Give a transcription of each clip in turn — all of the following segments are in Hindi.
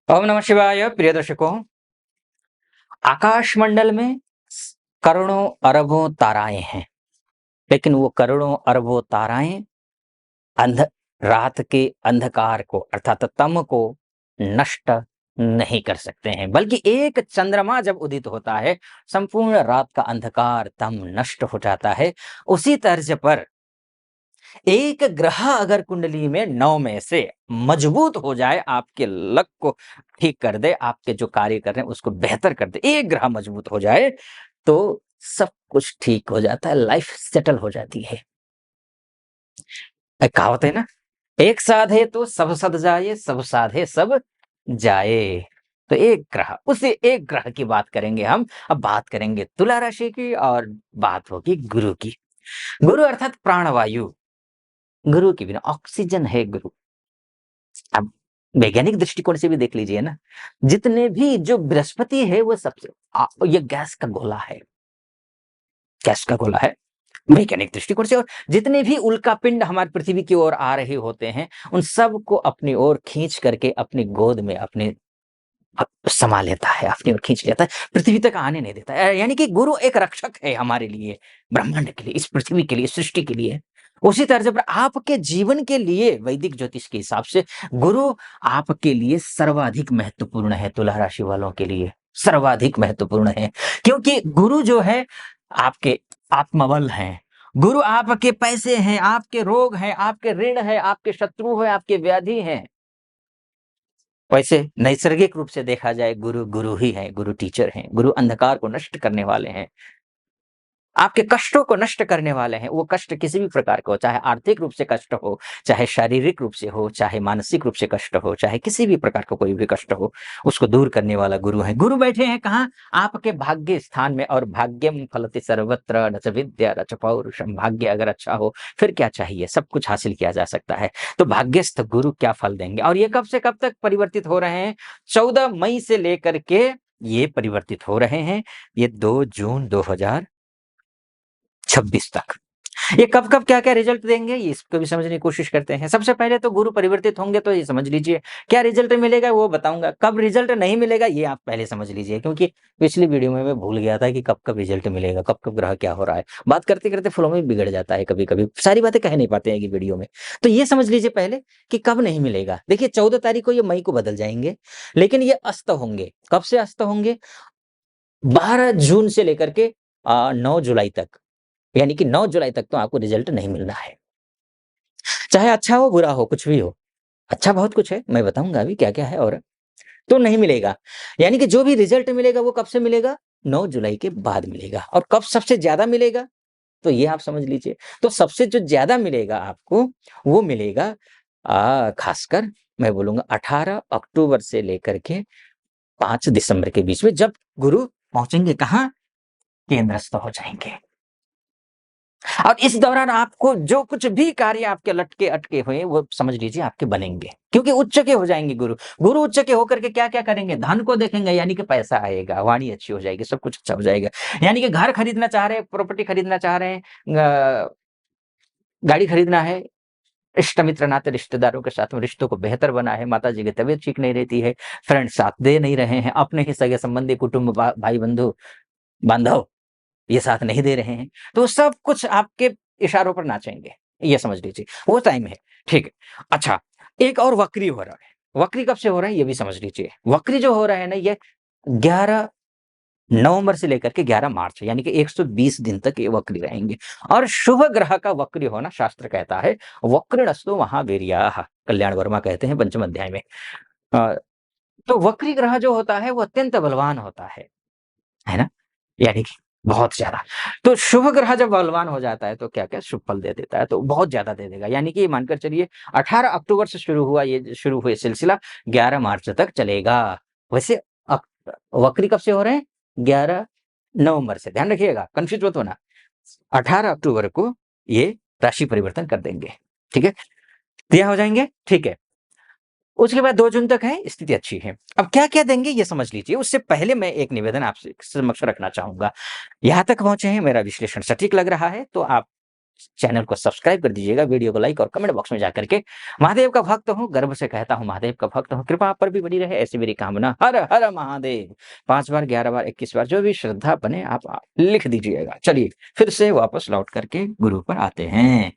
ओम नमः शिवाय। प्रिय दर्शकों, आकाश मंडल में करोड़ों अरबों ताराएं हैं, लेकिन वो करोड़ों अरबों ताराएं अंध रात के अंधकार को अर्थात तम को नष्ट नहीं कर सकते हैं, बल्कि एक चंद्रमा जब उदित होता है, संपूर्ण रात का अंधकार तम नष्ट हो जाता है। उसी तर्ज पर एक ग्रह अगर कुंडली में 9 में से मजबूत हो जाए, आपके लक को ठीक कर दे, आपके जो कार्य कर रहे हैं उसको बेहतर कर दे, एक ग्रह मजबूत हो जाए तो सब कुछ ठीक हो जाता है, लाइफ सेटल हो जाती है। एक कहावत है ना, एक साधे तो सब सध जाए, सब साधे सब जाए। तो एक ग्रह, उसी एक ग्रह की बात करेंगे हम। अब बात करेंगे तुला राशि की और बात होगी गुरु की। गुरु अर्थात प्राणवायु। गुरु के बिना ऑक्सीजन है गुरु। अब वैज्ञानिक दृष्टिकोण से भी देख लीजिए ना, जितने भी जो बृहस्पति है वो सबसे ये गैस का गोला है, गैस का गोला है वैज्ञानिक दृष्टिकोण से। और जितने भी उल्का पिंड हमारी पृथ्वी की ओर आ रहे होते हैं, उन सब को अपनी ओर खींच करके अपनी गोद में अपने समा लेता है, अपनी ओर खींच लेता है, पृथ्वी तक आने नहीं देता है। यानी कि गुरु एक रक्षक है हमारे लिए, ब्रह्मांड के लिए, इस पृथ्वी के लिए, सृष्टि के लिए। उसी तरह पर आपके जीवन के लिए वैदिक ज्योतिष के हिसाब से गुरु आपके लिए सर्वाधिक महत्वपूर्ण है। तुला राशि वालों के लिए सर्वाधिक महत्वपूर्ण है, क्योंकि गुरु जो है आपके आत्मबल हैं, गुरु आपके पैसे हैं, आपके रोग हैं, आपके ऋण है, आपके शत्रु है, आपके व्याधि हैं। वैसे नैसर्गिक रूप से देखा जाए, गुरु गुरु ही है, गुरु टीचर हैं, गुरु अंधकार को नष्ट करने वाले हैं, आपके कष्टों को नष्ट करने वाले हैं। वो कष्ट किसी भी प्रकार का हो, चाहे आर्थिक रूप से कष्ट हो, चाहे शारीरिक रूप से हो, चाहे मानसिक रूप से कष्ट हो, चाहे किसी भी प्रकार का कोई भी कष्ट हो, उसको दूर करने वाला गुरु है। गुरु बैठे हैं कहाँ? आपके भाग्य स्थान में। और भाग्यम फलति सर्वत्र न च विद्या न च पौरुषम। भाग्य अगर अच्छा हो फिर क्या चाहिए, सब कुछ हासिल किया जा सकता है। तो भाग्यस्थ गुरु क्या फल देंगे, और ये कब से कब तक परिवर्तित हो रहे हैं? 14 मई से लेकर के ये परिवर्तित हो रहे हैं। ये 2 जून 2026 तक। ये कब-कब, क्या-क्या रिजल्ट देंगे, ये इसको भी समझने की कोशिश करते हैं। सबसे पहले तो गुरु परिवर्तित होंगे तो ये समझ लीजिए क्या रिजल्ट मिलेगा वो बताऊँगा। कब रिजल्ट नहीं मिलेगा ये आप पहले समझ लीजिए, क्योंकि पिछली वीडियो में मैं भूल गया था कि कब-कब रिजल्ट मिलेगा, कब-कब ग्रह क्या हो रहा है। बात करते-करते फ्लो में बिगड़ जाता है कभी-कभी, सारी बातें कह नहीं पाते हैं कि वीडियो में। तो ये समझ लीजिए पहले कि कब नहीं मिलेगा। देखिए 14 तारीख को ये मई को बदल जाएँगे, लेकिन ये अस्त होंगे। कब से अस्त होंगे? 12 जून से लेकर के 9 जुलाई तक। यानी कि 9 जुलाई तक तो आपको रिजल्ट नहीं मिलना है। चाहे अच्छा हो, बुरा हो, कुछ भी हो। अच्छा बहुत कुछ है, मैं बताऊँगा अभी क्या-क्या है और तो नहीं मिलेगा। यानी कि जो भी रिजल्ट मिलेगा वो कब से मिलेगा? 9 जुलाई के बाद मिलेगा। और कब सबसे ज़्यादा मिलेगा? तो ये आप समझ लीजिए। तो सबसे जो ज़्यादा मिलेगा आपको, वो मिलेगा खासकर मैं बोलूँगा 18 अक्टूबर से लेकर के 5 दिसंबर के बीच में, जब गुरु पहुँचेंगे कहाँ? केंद्रस्थ हो जाएँगे। और इस दौरान आपको जो कुछ भी कार्य आपके लटके अटके हुए वो समझ लीजिए आपके बनेंगे, क्योंकि उच्च के हो जाएंगे गुरु। गुरु उच्च के होकर के क्या क्या करेंगे? धन को देखेंगे, यानी कि पैसा आएगा, वाणी अच्छी हो जाएगी, सब कुछ अच्छा हो जाएगा। यानी कि घर खरीदना चाह रहे हैं, प्रॉपर्टी खरीदना चाह रहे हैं, गाड़ी खरीदना है, इष्ट मित्र नाते रिश्तेदारों के साथ में रिश्तों को बेहतर बना है, माता जी की तबीयत ठीक नहीं रहती है, फ्रेंड साथ दे नहीं रहे हैं, अपने ही सगे संबंधी कुटुंब भाई बंधु बांधव ये साथ नहीं दे रहे हैं, तो सब कुछ आपके इशारों पर नाचेंगे, ये समझ लीजिए, वो टाइम है, ठीक है। अच्छा, एक और वक्री हो रहा है, वक्री कब से हो रहा है ये भी समझ लीजिए। वक्री जो हो रहा है ना, ये 11 नवंबर से लेकर के 11 मार्च, यानी कि 120 दिन तक ये वक्री रहेंगे। और शुभ ग्रह का वक्री होना शास्त्र कहता है, वक्रिणस्तु महावीर्याः, कल्याण वर्मा कहते हैं पंचम अध्याय में। अ, तो वक्री ग्रह जो होता है वो अत्यंत बलवान होता है ना? यानी कि बहुत ज़्यादा। तो शुभ ग्रह जब बलवान हो जाता है तो क्या-क्या शुभ फल दे देता है, तो बहुत ज़्यादा दे देगा। यानी कि मानकर चलिए 18 अक्टूबर से शुरू हुए सिलसिला 11 मार्च तक चलेगा। वैसे अक वक्री कब से हो रहे हैं? 11 नवंबर से, ध्यान रखिएगा, कन्फ्यूज़ मत होना। 18 अक्टूबर को ये राशि परिवर्तन कर देंगे, ठीक है? क्लियर हो जाएँगे? ठीक है। उसके बाद 2 जून तक है, स्थिति अच्छी है। अब क्या-क्या देंगे ये समझ लीजिए, उससे पहले मैं एक निवेदन आपसे समक्ष रखना चाहूँगा। यहाँ तक पहुँचे हैं, मेरा विश्लेषण सटीक लग रहा है तो आप चैनल को सब्सक्राइब कर दीजिएगा, वीडियो को लाइक और कमेंट बॉक्स में जाकर के महादेव का भक्त हूँ, गर्व से कहता हूँ महादेव का भक्त हूँ, कृपा आप पर भी बनी रहे ऐसी मेरी कामना। हर हर महादेव 5 बार, 11 बार, 21 बार जो भी श्रद्धा बने आप लिख दीजिएगा। चलिए फिर से वापस लौट करके गुरु पर आते हैं।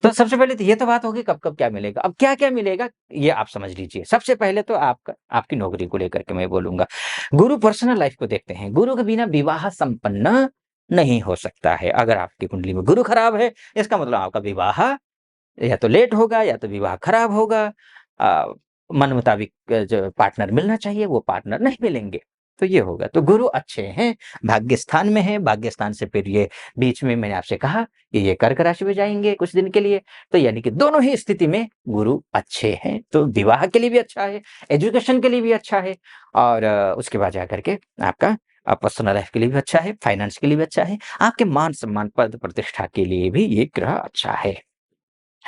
तो सबसे पहले तो ये तो बात होगी कब-कब क्या मिलेगा। अब क्या-क्या मिलेगा ये आप समझ लीजिए। सबसे पहले तो आपकी नौकरी को लेकर के मैं बोलूँगा। गुरु पर्सनल लाइफ को देखते हैं। गुरु के बिना विवाह संपन्न नहीं हो सकता है। अगर आपकी कुंडली में गुरु खराब है, इसका मतलब आपका विवाह या तो लेट होगा या तो विवाह खराब होगा। अ, मन मुताबिक जो पार्टनर मिलना चाहिए वो पार्टनर नहीं मिलेंगे। तो ये होगा। तो गुरु अच्छे हैं, भाग्य स्थान में हैं, भाग्य स्थान से फिर ये बीच में मैंने आपसे कहा कि ये कर्क राशि में जाएँगे कुछ दिन के लिए। तो यानी कि दोनों ही स्थिति में गुरु अच्छे हैं। तो विवाह के लिए भी अच्छा है, एजुकेशन के लिए भी अच्छा है और उसके बाद जाकर के आपका पर्सनल लाइफ के लिए भी अच्छा है, फाइनेंस के लिए भी अच्छा है, आपके मान-सम्मान, पद प्रतिष्ठा के लिए भी ये ग्रह अच्छा है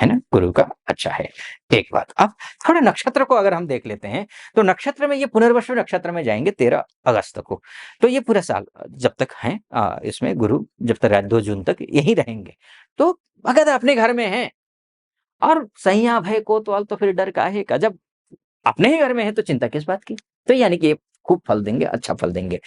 ना? गुरु का अच्छा है, एक बात। अब थोड़ा नक्षत्र को अगर हम देख लेते हैं, तो नक्षत्र में ये पुनर्वसु नक्षत्र में जाएँगे 13 अगस्त को। तो ये पूरा साल जब तक हैं इसमें गुरु जब तक 2 जून तक यहीं रहेंगे। तो अगर अपने घर में हैं और सैया भय कोतवाल तो फिर डर काहे का, जब अपने ही घर में है तो चिंता किस बात की? तो यानी कि ये खूब फल देंगे, अच्छा फल देंगे।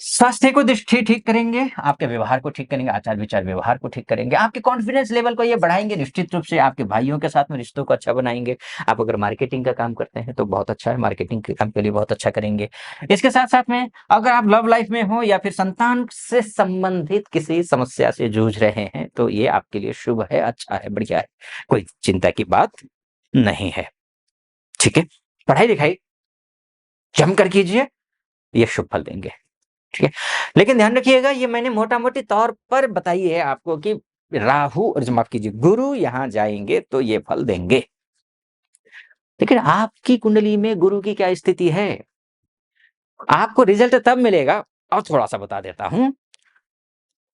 स्वास्थ्य को ठीक करेंगे, आपके व्यवहार को ठीक करेंगे, आचार-विचार व्यवहार को ठीक करेंगे, आपके कॉन्फिडेंस लेवल को ये बढ़ाएँगे निश्चित रूप से, आपके भाइयों के साथ में रिश्तों को अच्छा बनाएँगे। आप अगर मार्केटिंग का काम करते हैं तो बहुत अच्छा है, मार्केटिंग के काम के लिए बहुत अच्छा करेंगे। इसके साथ-साथ में अगर आप लव लाइफ में हो या फिर संतान से संबंधित किसी समस्या से जूझ रहे हैं, तो ये आपके लिए शुभ है, अच्छा है, बढ़िया है। कोई चिंता की बात नहीं है, ठीक है? पढ़ाई-लिखाई जमकर कीजिए, ये शुभ फल देंगे। ठीक है? लेकिन ध्यान रखिएगा ये मैंने मोटा-मोटी तौर पर बताई है आपको कि राहु और माफ़ कीजिए गुरु यहाँ जाएँगे तो ये फल देंगे। लेकिन आपकी कुंडली में गुरु की क्या स्थिति है? आपको रिज़ल्ट तब मिलेगा और थोड़ा-सा बता देता हूँ।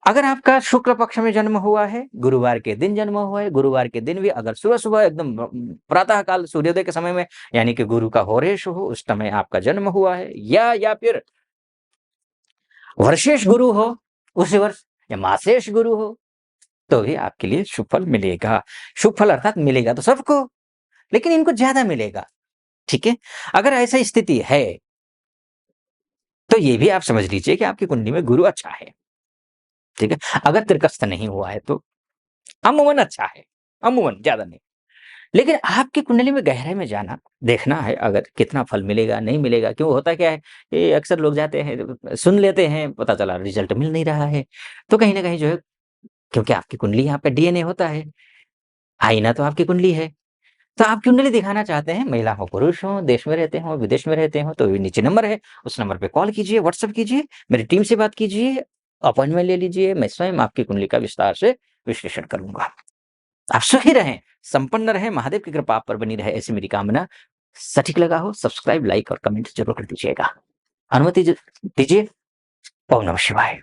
अगर आपका शुक्ल पक्ष में जन्म हुआ है, गुरुवार के दिन जन्म हुआ है, गुरुवार के दिन भी अगर सुबह-सुबह एकदम प्रातः काल सूर्योदय के समय में यानी कि गुरु का होरेश हो उस समय आपका जन्म हुआ है या फिर वर्षेश गुरु हो उसी वर्ष या मासेश गुरु हो तो भी आपके लिए शुभ फल मिलेगा। शुभ फल अर्थात मिलेगा तो सबको, लेकिन इनको ज़्यादा मिलेगा, ठीक है? अगर ऐसा स्थिति है, तो ये भी आप समझ लीजिए कि आपकी कुंडली में गुरु अच्छा है, ठीक है? अगर तिरकस्त नहीं हुआ है तो अमूमन अच्छा है, अमूमन ज़्यादा नहीं। लेकिन आपकी कुंडली में गहराई में जाना, देखना है अगर कितना फल मिलेगा, नहीं मिलेगा। क्यों होता क्या है, ये अक्सर लोग जाते हैं, सुन लेते हैं, पता चला रिज़ल्ट मिल नहीं रहा है। तो कहीं न कहीं जो है क्योंकि आपकी कुंडली आपका डीएनए होता है, आईना तो आपकी कुंडली है। तो आप कुंडली दिखाना चाहते हैं, महिला हो, पुरुष हो, देश में रहते हों, विदेश में रहते हों, तो नीचे नंबर है, उस नंबर पे कॉल कीजिए, व्हाट्सएप कीजिए, मेरी टीम से बात कीजिए, अपॉइंटमेंट ले लीजिए, मैं स्वयं आपकी कुंडली का विस्तार से विश्लेषण करूँगा। आप सुखी रहें, संपन्न रहें, महादेव की कृपा आप पर बनी रहे, ऐसी मेरी कामना। सटीक लगा हो, सब्सक्राइब, लाइक और कमेंट ज़रूर कर दीजिएगा। अनुमति दीजिए। ओम नमः शिवाय।